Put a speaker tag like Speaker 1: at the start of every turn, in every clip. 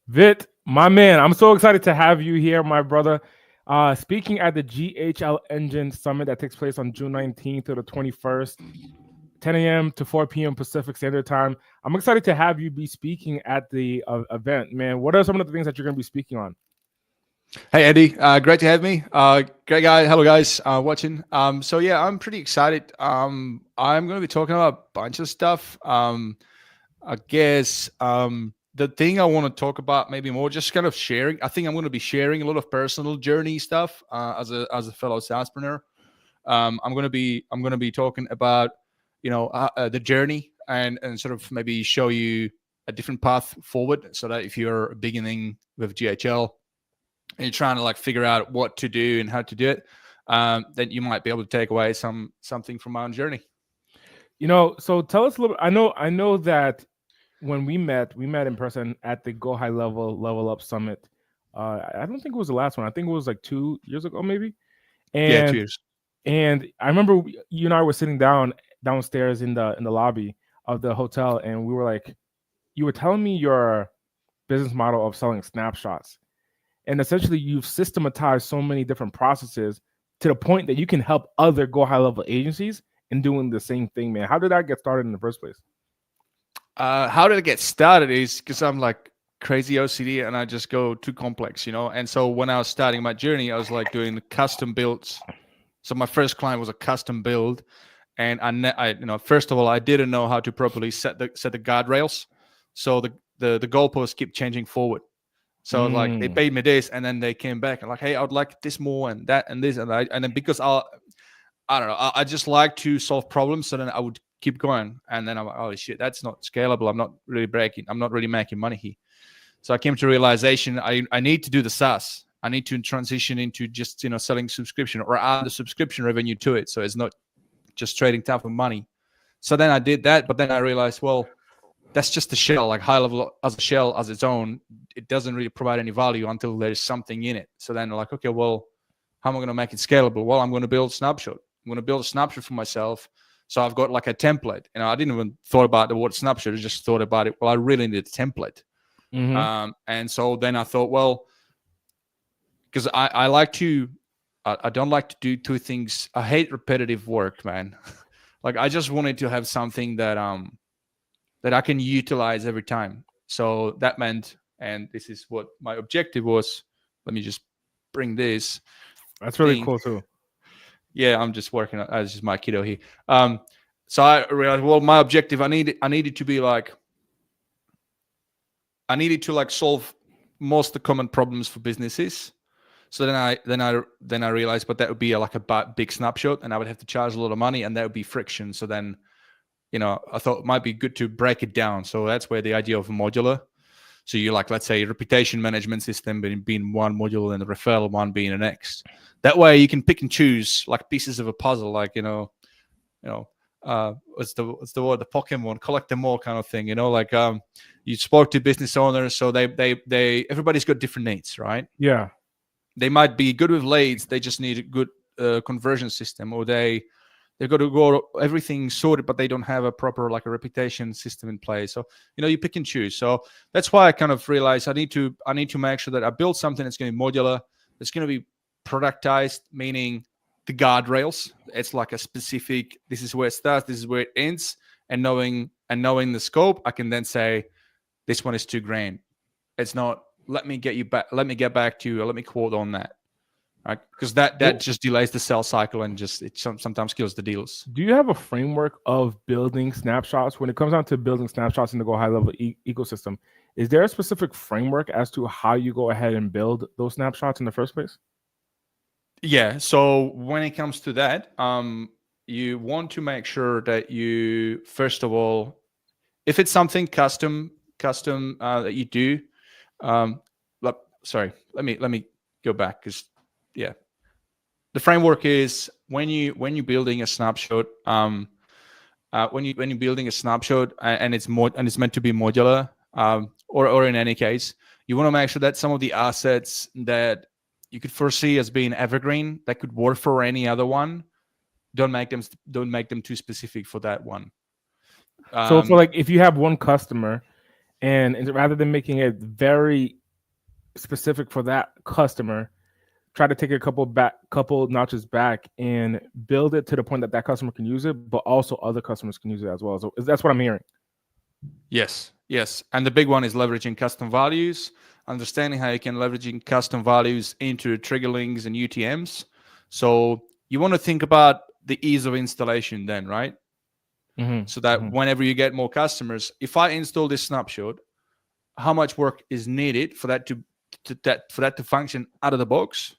Speaker 1: Vit, my man, I'm so excited to have you here, my brother. Speaking at the GHL Engine Summit that takes place on June 19th to the 21st, 10 a.m. to 4 p.m. Pacific Standard Time. I'm excited to have you be speaking at the event, man. What are some of the things that you're going to be speaking on?
Speaker 2: Hey Andy, great to have me. Great guy, hello guys watching. So yeah, I'm pretty excited. I'm going to be talking about a bunch of stuff. I guess the thing I want to talk about maybe more, just kind of sharing. I think I'm going to be sharing a lot of personal journey stuff as a fellow SaaSpreneur. I'm going to be talking about the journey and sort of maybe show you a different path forward, so that if you're beginning with GHL and you're trying to like figure out what to do and how to do it, then you might be able to take away something from my own journey.
Speaker 1: So tell us a little. I know that when we met in person at the Go High Level Up Summit. I don't think it was the last one. I think it was like 2 years ago, maybe.
Speaker 2: Yeah,
Speaker 1: And
Speaker 2: cheers.
Speaker 1: and I remember you and I were sitting downstairs in the lobby of the hotel, and we were like, you were telling me your business model of selling snapshots, and essentially you've systematized so many different processes to the point that you can help other Go High Level agencies in doing the same thing, man. How did that get started in the first place?
Speaker 2: How did it get started is because I'm like crazy OCD and I just go too complex, And so when I was starting my journey, I was like doing custom builds. So my first client was a custom build, and first of all, I didn't know how to properly set the guardrails, so the goalposts keep changing forward. So like they paid me this, and then they came back and like, hey, I would like this more and that and this and then because I don't know, I just like to solve problems, so then I would keep going, and then I'm like, oh shit, that's not scalable. I'm not really making money here. So I came to realization I need to do the SaaS. I need to transition into just selling subscription or add the subscription revenue to it, so it's not just trading time for money. So then I did that, but then I realized, well, that's just a shell, like high level as a shell as its own. It doesn't really provide any value until there's something in it. So then like, okay, well, how am I going to make it scalable? Well, I'm going to build a snapshot. I'm going to build a snapshot for myself. So I've got like a template. I didn't even thought about the word snapshot. I just thought about it. Well, I really need a template. And so then I thought, well, because I like to, I don't like to do two things. I hate repetitive work, man. Like I just wanted to have something that I can utilize every time. So that meant, and this is what my objective was. Let me just bring this.
Speaker 1: That's really cool too.
Speaker 2: Yeah, I'm just working on this is my kiddo here. So I realized, well, my objective, I needed to be like, I needed to like solve most of the common problems for businesses. So then I realized, but that would be like a big snapshot, and I would have to charge a lot of money, and that would be friction. So then, I thought it might be good to break it down. So that's where the idea of a modular. So you like, let's say, reputation management system being one module and the referral one being the next. That way you can pick and choose like pieces of a puzzle, like what's the word, the Pokemon, collect them all kind of thing. Like you spoke to business owners, so they everybody's got different needs, right?
Speaker 1: Yeah.
Speaker 2: They might be good with leads, they just need a good conversion system, or they got to go everything sorted, but they don't have a proper like a reputation system in place. So you pick and choose. So that's why I kind of realized I need to make sure that I build something that's going to be modular, that's going to be productized, meaning the guardrails. It's like a specific, this is where it starts, this is where it ends, and knowing the scope, I can then say this one is $2,000. It's not let me get back to you, or let me quote on that. Right? Because that just delays the sales cycle and just it sometimes kills the deals.
Speaker 1: Do you have a framework of building snapshots when it comes down to building snapshots in the Go High Level ecosystem? Is there a specific framework as to how you go ahead and build those snapshots in the first place?
Speaker 2: Yeah. So when it comes to that, you want to make sure that you, first of all, if it's something custom that you do, sorry, let me go back, because yeah, the framework is when you're building a snapshot, when you're building a snapshot and it's meant to be modular, or in any case, you want to make sure that some of the assets that you could foresee as being evergreen that could work for any other one, don't make them too specific for that one.
Speaker 1: So like if you have one customer and rather than making it very specific for that customer, try to take a couple notches back and build it to the point that that customer can use it, but also other customers can use it as well. So that's what I'm hearing.
Speaker 2: Yes, yes. And the big one is leveraging custom values, understanding how you can leveraging custom values into trigger links and UTMs. So you want to think about the ease of installation then, right? So that whenever you get more customers, if I install this snapshot, how much work is needed for that to function out of the box?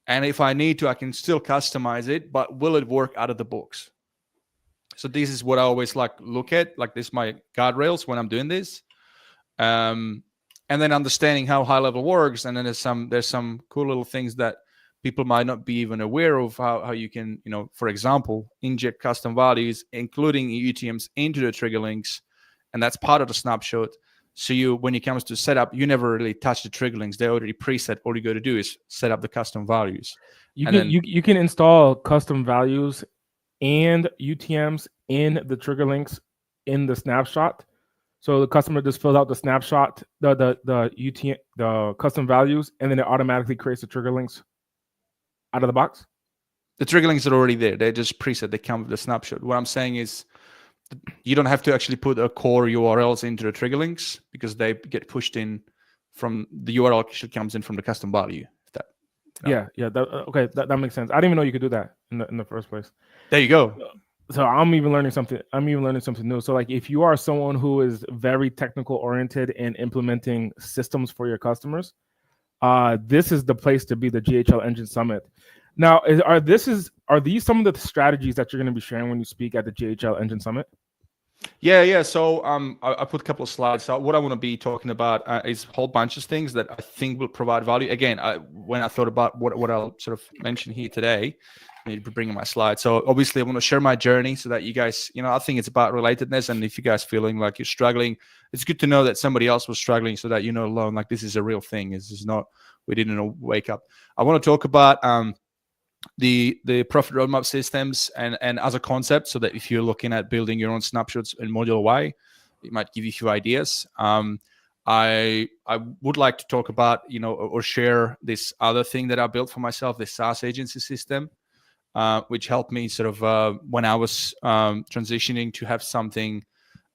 Speaker 2: And if I need to, I can still customize it, but will it work out of the box? So this is what I always look at, like this my guardrails when I'm doing this. And then understanding how high level works. And then there's some cool little things that people might not be even aware of, how you can, for example, inject custom values, including UTMs into the trigger links. And that's part of the snapshot. So when it comes to setup, you never really touch the trigger links. They're already preset. All you got to do is set up the custom values.
Speaker 1: You can install custom values and UTMs in the trigger links in the snapshot. So the customer just fills out the snapshot, the UTM, the custom values, and then it automatically creates the trigger links out of the box.
Speaker 2: The trigger links are already there. They're just preset. They come with the snapshot. What I'm saying is, you don't have to actually put a core URLs into the trigger links because they get pushed in from the URL actually comes in from the custom value.
Speaker 1: Yeah. That makes sense. I didn't even know you could do that in the first place.
Speaker 2: There you go.
Speaker 1: So I'm even learning something new. So like if you are someone who is very technical oriented and implementing systems for your customers, this is the place to be, the GHL Engine Summit. Now, are these some of the strategies that you're going to be sharing when you speak at the GHL Engine Summit?
Speaker 2: Yeah. So I put a couple of slides. So what I want to be talking about is a whole bunch of things that I think will provide value. Again, when I thought about what I'll sort of mention here today, I need to bring in my slides. So obviously I want to share my journey so that you guys, I think it's about relatedness. And if you guys feeling like you're struggling, it's good to know that somebody else was struggling so that you're not alone. Like this is a real thing. This is not, we didn't wake up. I want to talk about the profit roadmap systems and as a concept, so that if you're looking at building your own snapshots in modular way, it might give you a few ideas. I would like to talk about, or share this other thing that I built for myself, the SaaS agency system, which helped me sort of when I was transitioning to have something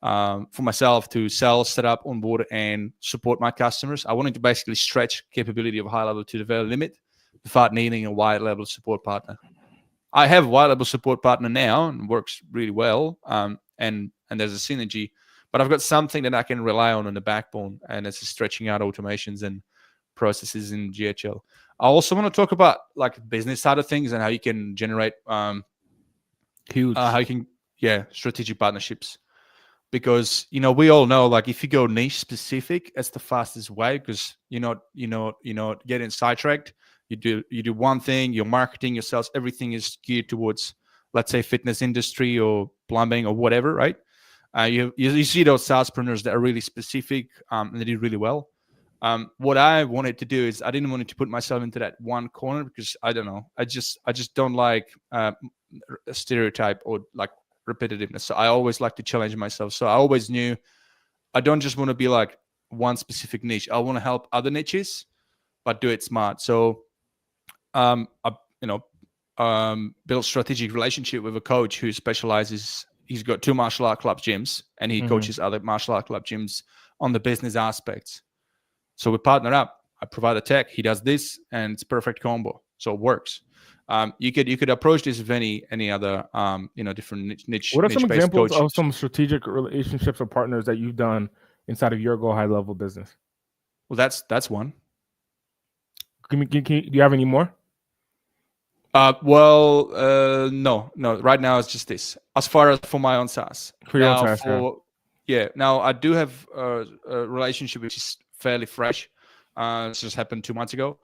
Speaker 2: for myself to sell, set up, onboard, and support my customers. I wanted to basically stretch capability of high level to the very limit without needing a wide level support partner. I have a wide level support partner now and works really well. And there's a synergy, but I've got something that I can rely on the backbone, and it's stretching out automations and processes in GHL. I also want to talk about like business side of things and how you can generate strategic partnerships. Because we all know, like, if you go niche specific, that's the fastest way, because you're not getting sidetracked. You do one thing, your marketing, your sales, everything is geared towards, let's say, fitness industry or plumbing or whatever, right? You see those salespreneurs that are really specific and they do really well. What I wanted to do is I didn't want to put myself into that one corner, because I don't know, I just don't like a stereotype or like repetitiveness. So I always like to challenge myself. So I always knew I don't just want to be like one specific niche. I want to help other niches, but do it smart. So I built strategic relationship with a coach who specializes. He's got 2 martial art club gyms, and he coaches other martial art club gyms on the business aspects. So we partner up. I provide the tech, he does this, and it's perfect combo. So it works. You could approach this with any other different niche.
Speaker 1: What are some examples
Speaker 2: coaches
Speaker 1: of some strategic relationships or partners that you've done inside of your Go High Level business?
Speaker 2: Well, that's one.
Speaker 1: Do you have any more?
Speaker 2: No. Right now it's just this. As far as for my own SaaS.
Speaker 1: For your own SaaS,
Speaker 2: Now I do have a relationship which is fairly fresh. This just happened 2 months ago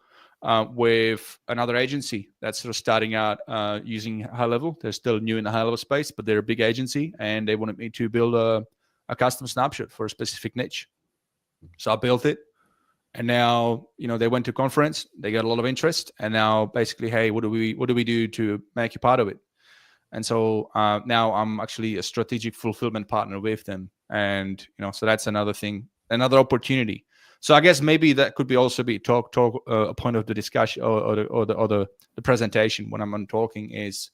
Speaker 2: with another agency that's sort of starting out using high level. They're still new in the high level space, but they're a big agency, and they wanted me to build a custom snapshot for a specific niche. So I built it. And now, they went to conference, they got a lot of interest, and now basically, hey, what do we do to make you part of it? And so now I'm actually a strategic fulfillment partner with them. And, so that's another thing another opportunity. So I guess maybe that could be also be a point of the discussion or the presentation when I'm on talking is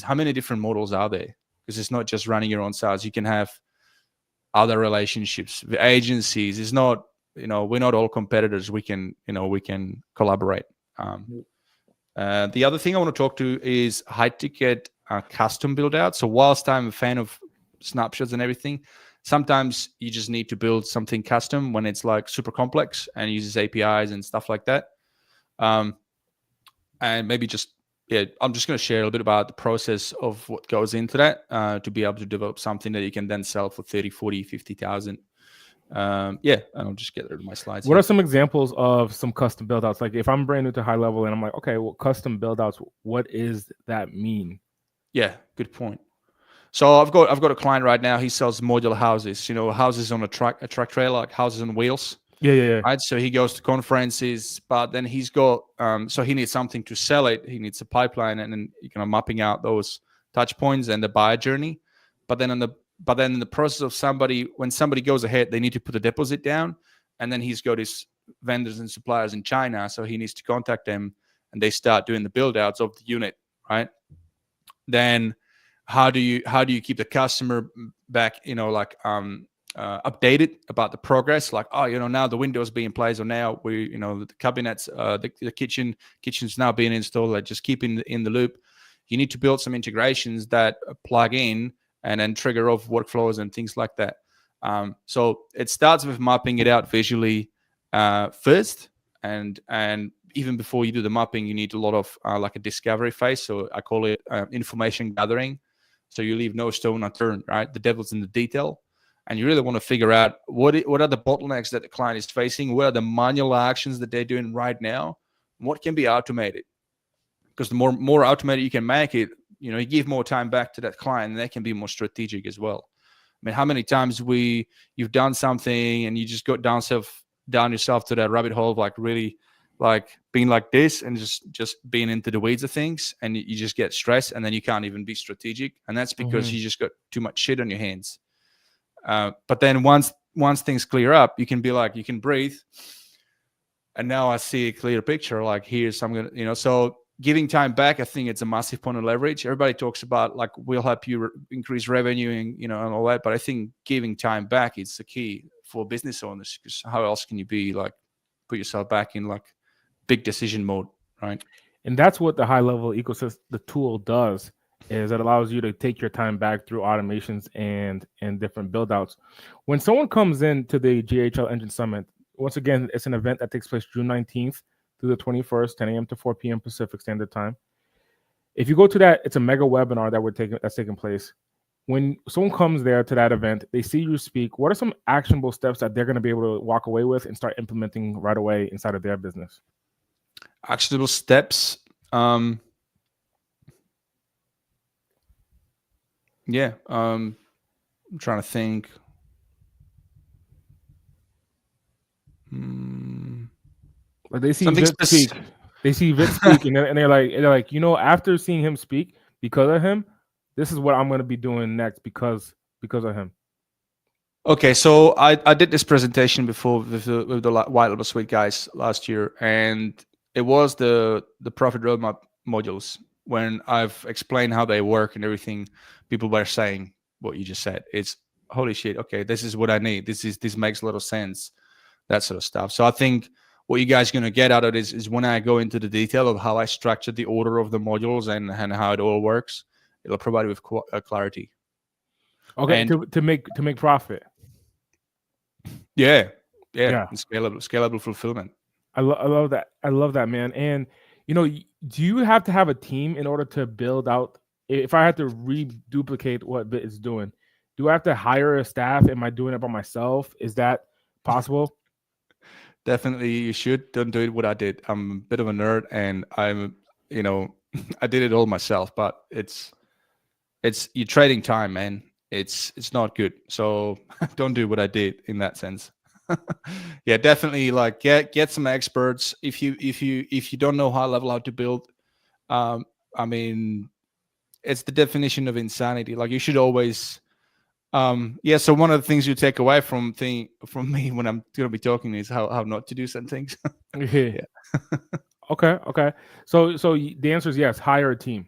Speaker 2: how many different models are there? Because it's not just running your own SaaS. You can have other relationships with agencies. It's not, we're not all competitors. We can collaborate. The other thing I want to talk to is high ticket custom build out. So whilst I'm a fan of snapshots and everything, sometimes you just need to build something custom when it's like super complex and uses APIs and stuff like that. And maybe I'm just going to share a little bit about the process of what goes into that to be able to develop something that you can then sell for 30, 40, 50,000. And I'll just get rid of my slides.
Speaker 1: What are some examples of some custom build outs? Like if I'm brand new to high level and I'm like, okay, well, custom build outs, what is that mean?
Speaker 2: Yeah, good point. So I've got a client right now. He sells modular houses, houses on a truck trailer, like houses on wheels.
Speaker 1: Yeah.
Speaker 2: Right. So he goes to conferences, but then he's got so he needs something to sell it. He needs a pipeline, and then mapping out those touch points and the buyer journey. But then in the process of when somebody goes ahead, they need to put a deposit down, and then he's got his vendors and suppliers in China, so he needs to contact them, and they start doing the build outs of the unit, right? Then how do you keep the customer back, updated about the progress, like, now the window's being placed, or now the cabinets, the kitchen's now being installed, like just keep in the loop. You need to build some integrations that plug in and then trigger off workflows and things like that. So it starts with mapping it out visually first, and even before you do the mapping, you need a lot of like a discovery phase. So I call it information gathering. So you leave no stone unturned, right? The devil's in the detail. And you really want to figure out what are the bottlenecks that the client is facing, what are the manual actions that they're doing right now, what can be automated. Because the more automated you can make it, you give more time back to that client, and they can be more strategic as well. I mean, how many times you've done something and you just got down yourself to that rabbit hole of like really like being like this and just being into the weeds of things, and you just get stressed, and then you can't even be strategic, and that's because you just got too much shit on your hands. But then once things clear up, you can be like, you can breathe, and now I see a clear picture. Like here's I'm gonna, so giving time back, I think it's a massive point of leverage. Everybody talks about like we'll help you increase revenue and and all that, but I think giving time back is the key for business owners, because how else can you be like put yourself back in like big decision mode, right?
Speaker 1: And that's what the high level ecosystem, the tool does, is it allows you to take your time back through automations and different build outs. When someone comes into the GHL Engine Summit, once again, it's an event that takes place June 19th through the 21st, 10 a.m. to 4 p.m. Pacific Standard Time. If you go to that, it's a mega webinar that's taking place. When someone comes there to that event, they see you speak. What are some actionable steps that they're going to be able to walk away with and start implementing right away inside of their business?
Speaker 2: Actionable steps. I'm trying to think.
Speaker 1: Like they see Vit speak. They see Vit speak, and they're like, after seeing him speak, because of him, this is what I'm going to be doing next because of him.
Speaker 2: Okay, so I did this presentation before with the White Label Suite guys last year, and it was the profit roadmap modules. When I've explained how they work and everything, people were saying what you just said. It's holy shit. Okay, this is what I need. This makes a lot of sense. That sort of stuff. So I think what you guys are going to get out of this is when I go into the detail of how I structured the order of the modules and how it all works, it'll provide you with clarity.
Speaker 1: Okay, and to make profit.
Speaker 2: Yeah. And scalable fulfillment.
Speaker 1: I love that. I love that, man. And do you have to have a team in order to build out? If I had to reduplicate what Vit is doing, do I have to hire a staff? Am I doing it by myself? Is that possible?
Speaker 2: Definitely, you should. Don't do it what I did. I'm a bit of a nerd, and I'm, I did it all myself. But it's you're trading time, man. It's not good. So don't do what I did in that sense. Yeah, definitely. Like get some experts. If you don't know high level how to build, I mean, it's the definition of insanity. Like you should always Yeah. So one of the things you take away from me when I'm going to be talking is how not to do certain things.
Speaker 1: Yeah.
Speaker 2: Yeah.
Speaker 1: Okay. So the answer is yes. Hire a team.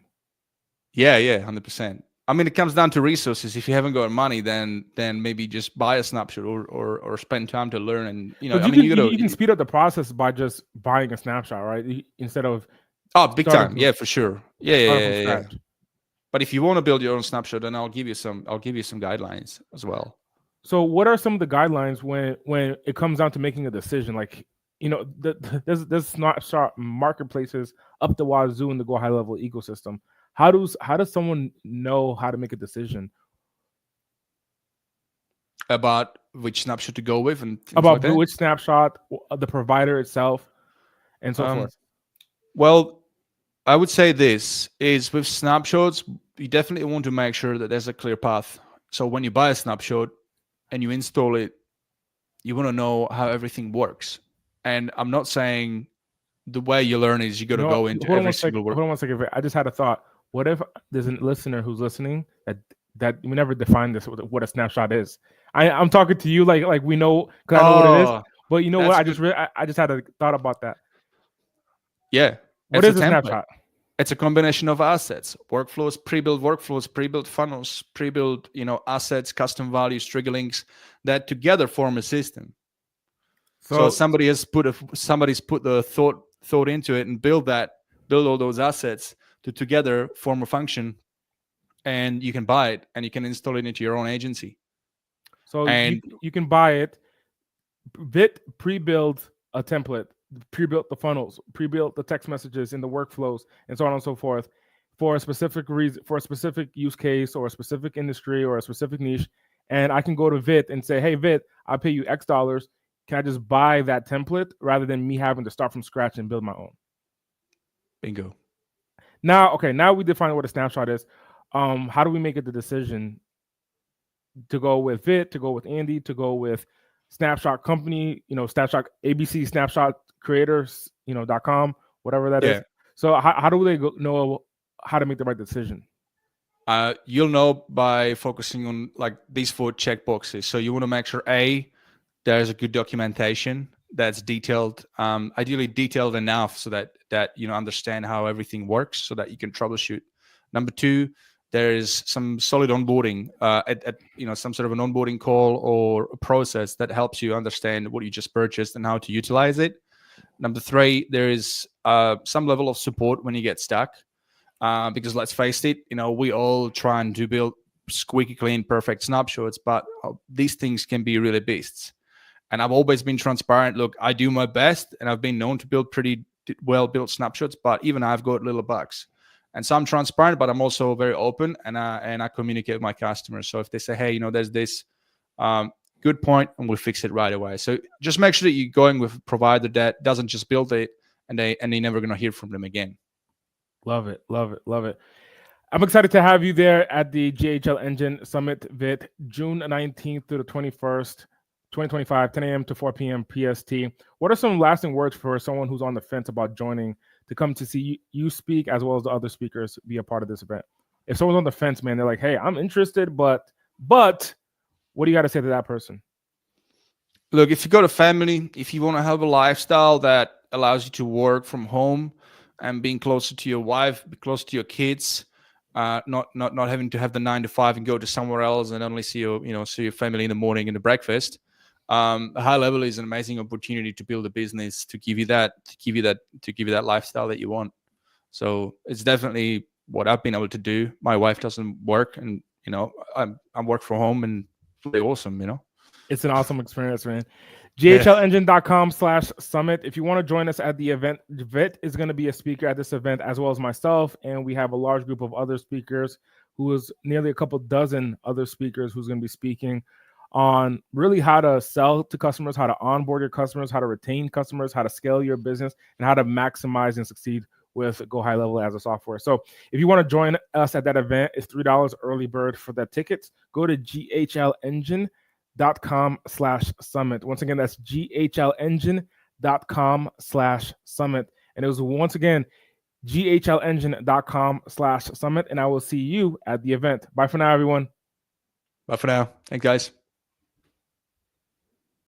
Speaker 2: Yeah. 100%. I mean, it comes down to resources. If you haven't got money, then maybe just buy a snapshot or spend time to learn. And
Speaker 1: Because
Speaker 2: I mean,
Speaker 1: you can speed up the process by just buying a snapshot, right? Instead of
Speaker 2: big time. Yeah, for sure.
Speaker 1: starting from
Speaker 2: Yeah.
Speaker 1: scratch.
Speaker 2: But if you want to build your own snapshot, then I'll give you some guidelines as well.
Speaker 1: So, what are some of the guidelines when it comes down to making a decision? Like, there's snapshot marketplaces up the wazoo in the Go High Level ecosystem. How does someone know how to make a decision
Speaker 2: About which snapshot to go with and things
Speaker 1: about
Speaker 2: like that.
Speaker 1: which snapshot, the provider itself, and so forth?
Speaker 2: Well, I would say this is with snapshots, you definitely want to make sure that there's a clear path. So when you buy a snapshot and you install it, you want to know how everything works. And I'm not saying the way you learn is you got to go into every single work.
Speaker 1: Hold on one second. I just had a thought. What if there's a listener who's listening that we never defined this what a snapshot is? I'm talking to you like we know because I know what it is. But you know what? I just had a thought about that.
Speaker 2: Yeah.
Speaker 1: What is a snapshot?
Speaker 2: It's a combination of assets, workflows, pre-built funnels, pre-built, assets, custom values, trigger links that together form a system. So somebody's put the thought into it and build all those assets to together form a function, and you can buy it and you can install it into your own agency.
Speaker 1: So you can buy it. Vit pre-build a template, pre-built the funnels, pre-built the text messages and the workflows, and so on and so forth, for a specific reason, for a specific use case, or a specific industry, or a specific niche. And I can go to Vit and say, "Hey, Vit, I'll pay you X dollars. Can I just buy that template rather than me having to start from scratch and build my own?"
Speaker 2: Bingo.
Speaker 1: Now we define what a snapshot is. How do we make it the decision to go with Vit, to go with Andy, to go with Snapshot Company, Snapshot ABC, Snapshot Creators, .com, whatever that is. So how do they know how to make the right decision?
Speaker 2: You'll know by focusing on like these 4 checkboxes. So you want to make sure there's a good documentation that's detailed, ideally detailed enough so that understand how everything works, so that you can troubleshoot. Number 2, there is some solid onboarding, at some sort of an onboarding call or a process that helps you understand what you just purchased and how to utilize it. Number 3, there is some level of support when you get stuck, because let's face it, we all trying to build squeaky clean, perfect snapshots, but these things can be really beasts. And I've always been transparent. Look, I do my best, and I've been known to build pretty well-built snapshots, but even I've got little bugs. And so I'm transparent, but I'm also very open, and I communicate with my customers. So if they say, "Hey, there's this good point," and we'll fix it right away. So just make sure that you're going with a provider that doesn't just build it and they're never going to hear from them again.
Speaker 1: Love it. I'm excited to have you there at the GHL Engine Summit Vit, June 19th through the 21st, 2025, 10 a.m. to 4 p.m. PST. What are some lasting words for someone who's on the fence about joining, to come to see you speak, as well as the other speakers be a part of this event? If someone's on the fence, man, they're like, "Hey, I'm interested, but what do you got to say to that person?"
Speaker 2: Look, if you got a family, if you want to have a lifestyle that allows you to work from home and being closer to your wife, closer to your kids, not having to have the 9 to 5 and go to somewhere else and only see your family in the morning and the breakfast. High Level is an amazing opportunity to build a business to give you that lifestyle that you want. So it's definitely what I've been able to do. My wife doesn't work, and I work from home, and it's really awesome.
Speaker 1: It's an awesome experience, man. GHLengine.com/summit. If you want to join us at the event, Vit is going to be a speaker at this event, as well as myself, and we have a large group of other speakers, who is nearly a couple dozen other speakers who's going to be speaking on really how to sell to customers, how to onboard your customers, how to retain customers, how to scale your business, and how to maximize and succeed with Go High Level as a software. So if you want to join us at that event, it's $3 early bird for the tickets. Go to GHLengine.com/summit. Once again, that's GHLengine.com/summit. And it was once again GHLengine.com/summit. And I will see you at the event. Bye for now, everyone.
Speaker 2: Bye for now. Thanks, guys.